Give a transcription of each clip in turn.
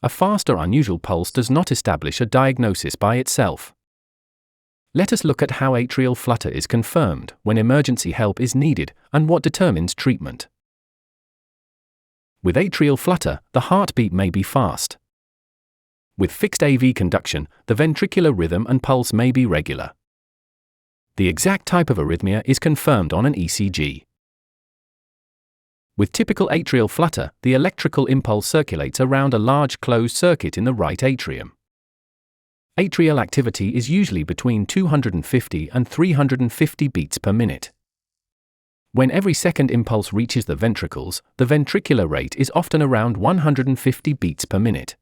A fast or unusual pulse does not establish a diagnosis by itself. Let us look at how atrial flutter is confirmed when emergency help is needed and what determines treatment. With atrial flutter, the heartbeat may be fast. With fixed AV conduction, the ventricular rhythm and pulse may be regular. The exact type of arrhythmia is confirmed on an ECG. With typical atrial flutter, the electrical impulse circulates around a large closed circuit in the right atrium. Atrial activity is usually between 250 and 350 beats per minute. When every second impulse reaches the ventricles, the ventricular rate is often around 150 beats per minute.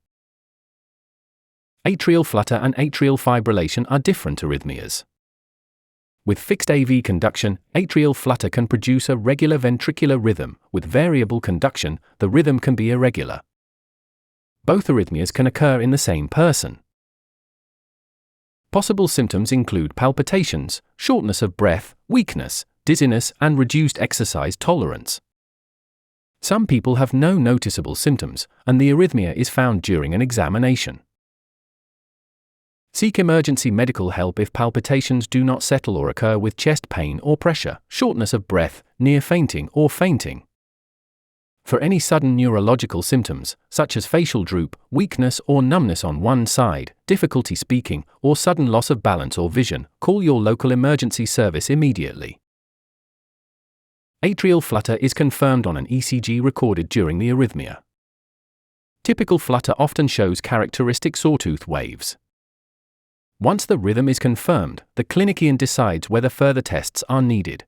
Atrial flutter and atrial fibrillation are different arrhythmias. With fixed AV conduction, atrial flutter can produce a regular ventricular rhythm. With variable conduction, the rhythm can be irregular. Both arrhythmias can occur in the same person. Possible symptoms include palpitations, shortness of breath, weakness, dizziness, and reduced exercise tolerance. Some people have no noticeable symptoms, and the arrhythmia is found during an examination. Seek emergency medical help if palpitations do not settle or occur with chest pain or pressure, shortness of breath, near fainting or fainting. For any sudden neurological symptoms, such as facial droop, weakness or numbness on one side, difficulty speaking, or sudden loss of balance or vision, call your local emergency service immediately. Atrial flutter is confirmed on an ECG recorded during the arrhythmia. Typical flutter often shows characteristic sawtooth waves. Once the rhythm is confirmed, the clinician decides whether further tests are needed.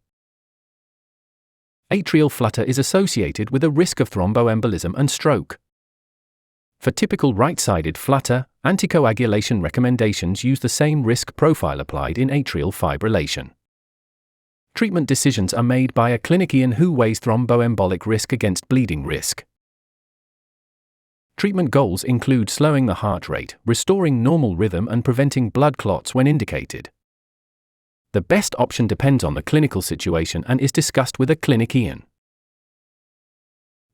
Atrial flutter is associated with a risk of thromboembolism and stroke. For typical right-sided flutter, anticoagulation recommendations use the same risk profile applied in atrial fibrillation. Treatment decisions are made by a clinician who weighs thromboembolic risk against bleeding risk. Treatment goals include slowing the heart rate, restoring normal rhythm, and preventing blood clots when indicated. The best option depends on the clinical situation and is discussed with a clinician.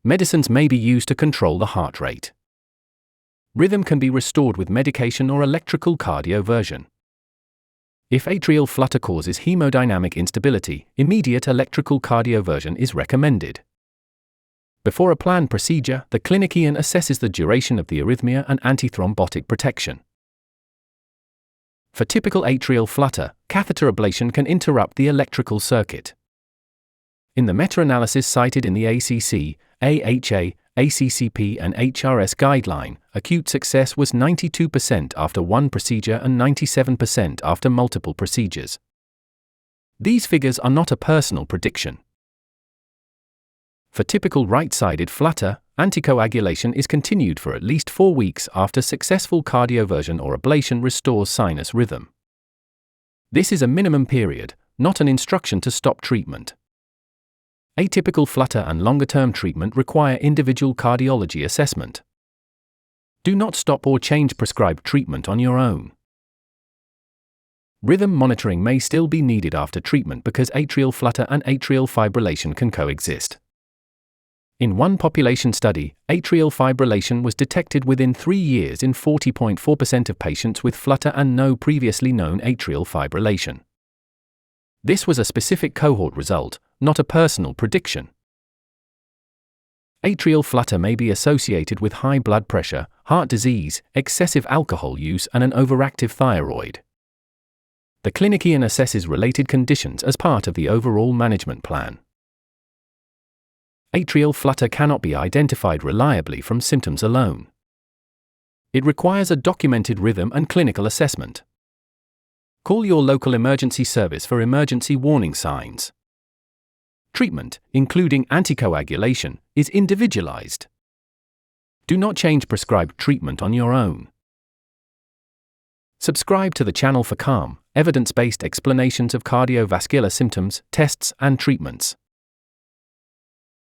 Medicines may be used to control the heart rate. Rhythm can be restored with medication or electrical cardioversion. If atrial flutter causes hemodynamic instability, immediate electrical cardioversion is recommended. Before a planned procedure, the clinician assesses the duration of the arrhythmia and antithrombotic protection. For typical atrial flutter, catheter ablation can interrupt the electrical circuit. In the meta-analysis cited in the ACC, AHA, ACCP and HRS guideline, acute success was 92% after one procedure and 97% after multiple procedures. These figures are not a personal prediction. For typical right-sided flutter, anticoagulation is continued for at least 4 weeks after successful cardioversion or ablation restores sinus rhythm. This is a minimum period, not an instruction to stop treatment. Atypical flutter and longer-term treatment require individual cardiology assessment. Do not stop or change prescribed treatment on your own. Rhythm monitoring may still be needed after treatment because atrial flutter and atrial fibrillation can coexist. In one population study, atrial fibrillation was detected within 3 years in 40.4% of patients with flutter and no previously known atrial fibrillation. This was a specific cohort result, not a personal prediction. Atrial flutter may be associated with high blood pressure, heart disease, excessive alcohol use, and an overactive thyroid. The clinician assesses related conditions as part of the overall management plan. Atrial flutter cannot be identified reliably from symptoms alone. It requires a documented rhythm and clinical assessment. Call your local emergency service for emergency warning signs. Treatment, including anticoagulation, is individualized. Do not change prescribed treatment on your own. Subscribe to the channel for calm, evidence-based explanations of cardiovascular symptoms, tests, and treatments.